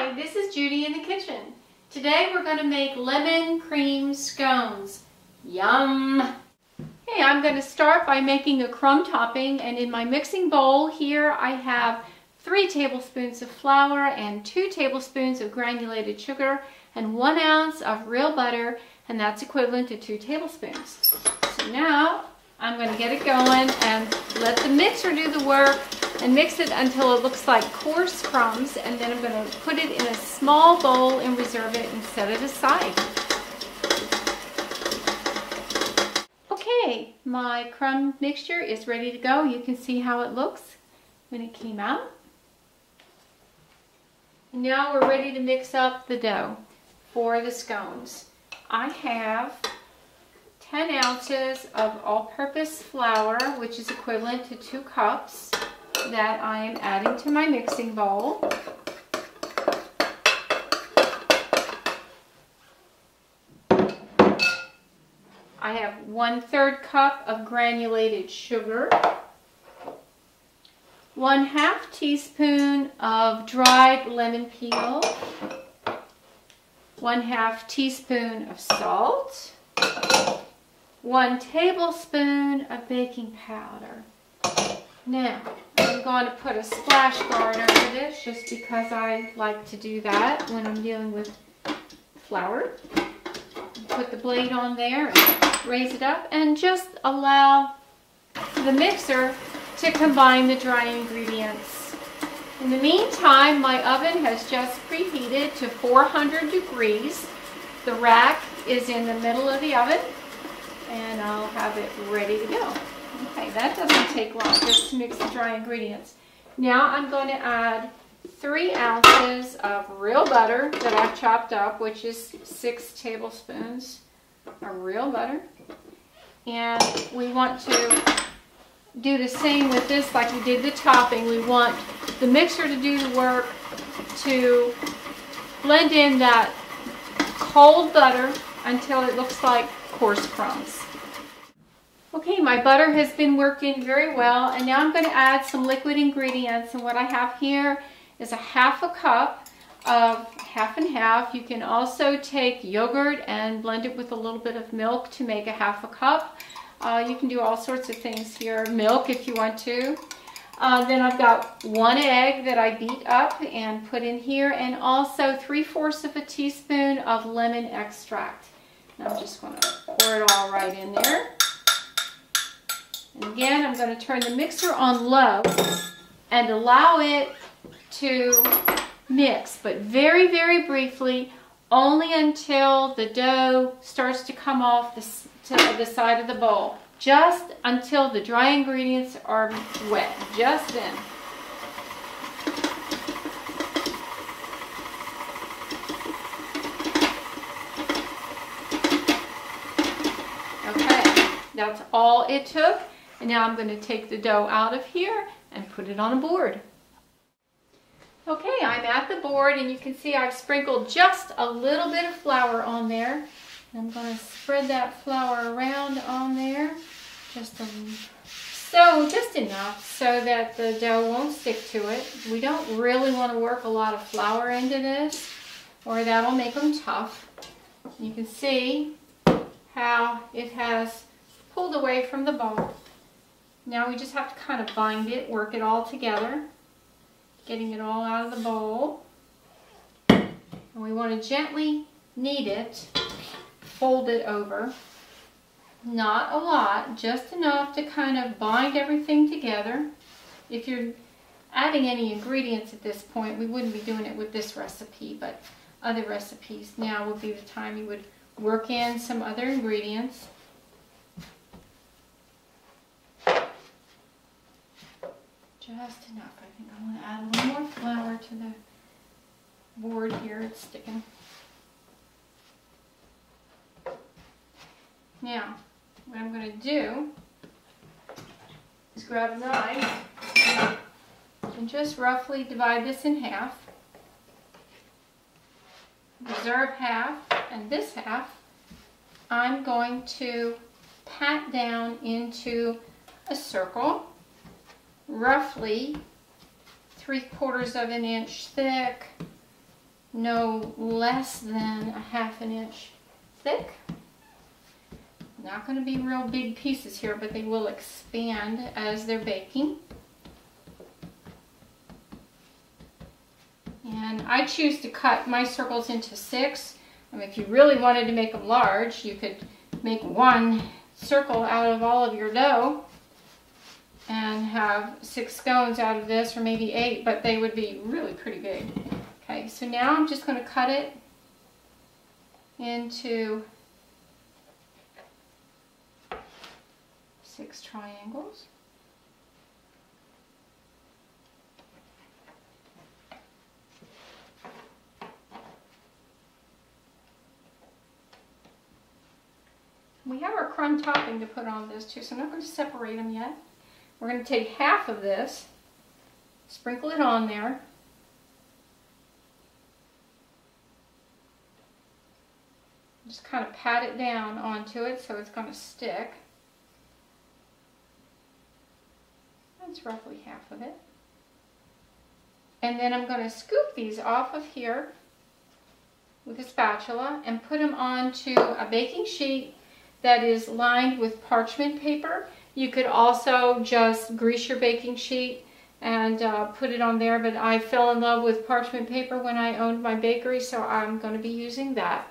Hi, this is Judy in the kitchen. Today we're going to make lemon cream scones. Yum! Hey, I'm going to start by making a crumb topping, and in my mixing bowl here I have 3 tablespoons of flour and 2 tablespoons of granulated sugar and 1 ounce of real butter, and that's equivalent to 2 tablespoons. So now I'm going to get it going and let the mixer do the work and mix it until it looks like coarse crumbs, and then I'm going to put it in a small bowl and reserve it and set it aside. Okay, my crumb mixture is ready to go. You can see how it looks when it came out. And now we're ready to mix up the dough for the scones. I have 10 ounces of all-purpose flour, which is equivalent to 2 cups, that I am adding to my mixing bowl. I have 1/3 cup of granulated sugar, 1/2 teaspoon of dried lemon peel, 1/2 teaspoon of salt, 1 tablespoon of baking powder. Now, I'm going to put a splash guard over this just because I like to do that when I'm dealing with flour. Put the blade on there and raise it up and just allow the mixer to combine the dry ingredients. In the meantime, my oven has just preheated to 400 degrees. The rack is in the middle of the oven, and I'll have it ready to go. Okay, that doesn't take long, just to mix the dry ingredients. Now I'm going to add 3 ounces of real butter that I've chopped up, which is 6 tablespoons of real butter. And we want to do the same with this like we did the topping. We want the mixer to do the work to blend in that cold butter until it looks like coarse crumbs. Okay, my butter has been working very well, and now I'm going to add some liquid ingredients, and what I have here is a 1/2 cup of half and half. You can also take yogurt and blend it with a little bit of milk to make a 1/2 cup. You can do all sorts of things here, milk if you want to. Then I've got 1 egg that I beat up and put in here, and also 3/4 of a teaspoon of lemon extract. And I'm just going to pour it all right in there. And again, I'm going to turn the mixer on low and allow it to mix, but very, very briefly, only until the dough starts to come off to the side of the bowl. Just until the dry ingredients are wet, just then. Okay, that's all it took. And now I'm going to take the dough out of here and put it on a board. Okay, I'm at the board, and you can see I've sprinkled just a little bit of flour on there. I'm going to spread that flour around on there, just enough so that the dough won't stick to it. We don't really want to work a lot of flour into this, or that'll make them tough. You can see how it has pulled away from the bowl. Now we just have to kind of bind it, work it all together, getting it all out of the bowl. And we want to gently knead it, fold it over. Not a lot, just enough to kind of bind everything together. If you're adding any ingredients at this point, we wouldn't be doing it with this recipe, but other recipes, now would be the time you would work in some other ingredients. Just enough. I think I want to add a little more flour to the board here. It's sticking. Now, what I'm going to do is grab a knife and just roughly divide this in half. Reserve half, and this half I'm going to pat down into a circle, roughly 3/4 of an inch thick, no less than a ½ inch thick. Not going to be real big pieces here, but they will expand as they're baking. And I choose to cut my circles into 6. I mean, if you really wanted to make them large, you could make 1 circle out of all of your dough and have 6 scones out of this, or maybe 8, but they would be really pretty big. Okay, so now I'm just going to cut it into 6 triangles. We have our crumb topping to put on this too, so I'm not going to separate them yet. We're going to take half of this, sprinkle it on there. Just kind of pat it down onto it so it's going to stick. That's roughly half of it. And then I'm going to scoop these off of here with a spatula and put them onto a baking sheet that is lined with parchment paper. You could also just grease your baking sheet and put it on there, but I fell in love with parchment paper when I owned my bakery, so I'm going to be using that.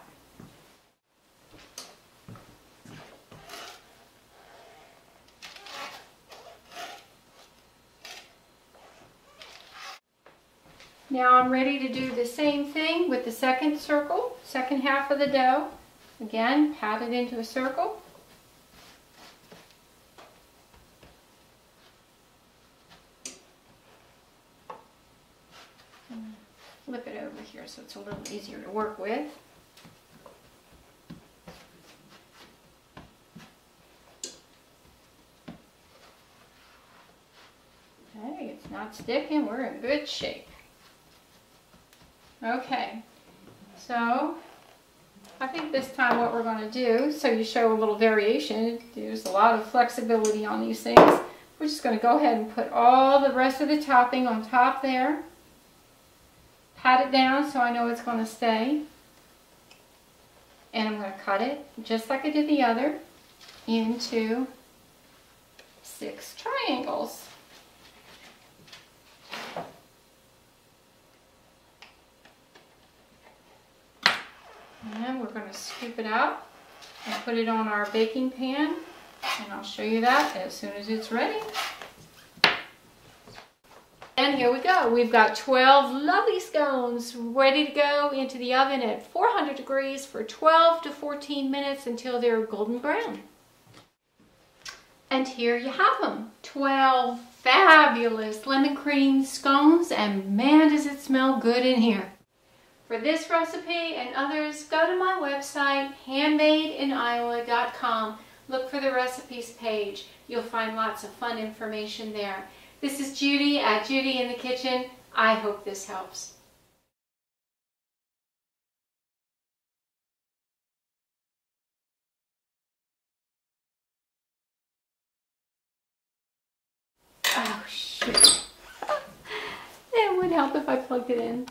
Now I'm ready to do the same thing with the second circle, second half of the dough. Again, pat it into a circle. Flip it over here so it's a little easier to work with. Okay, it's not sticking. We're in good shape. Okay, so I think this time what we're going to do, so you show a little variation, there's a lot of flexibility on these things. We're just going to go ahead and put all the rest of the topping on top there. Pat it down so I know it's going to stay. And I'm going to cut it, just like I did the other, into 6 triangles. And we're going to scoop it out and put it on our baking pan, and I'll show you that as soon as it's ready. And here we go. We've got 12 lovely scones ready to go into the oven at 400 degrees for 12 to 14 minutes until they're golden brown. And here you have them, 12 fabulous lemon cream scones, and man does it smell good in here. For this recipe and others, go to my website, handmadeinoiowa.com. Look for the recipes page. You'll find lots of fun information there. This is Judy at Judy in the Kitchen. I hope this helps. Oh, shoot. It would help if I plugged it in.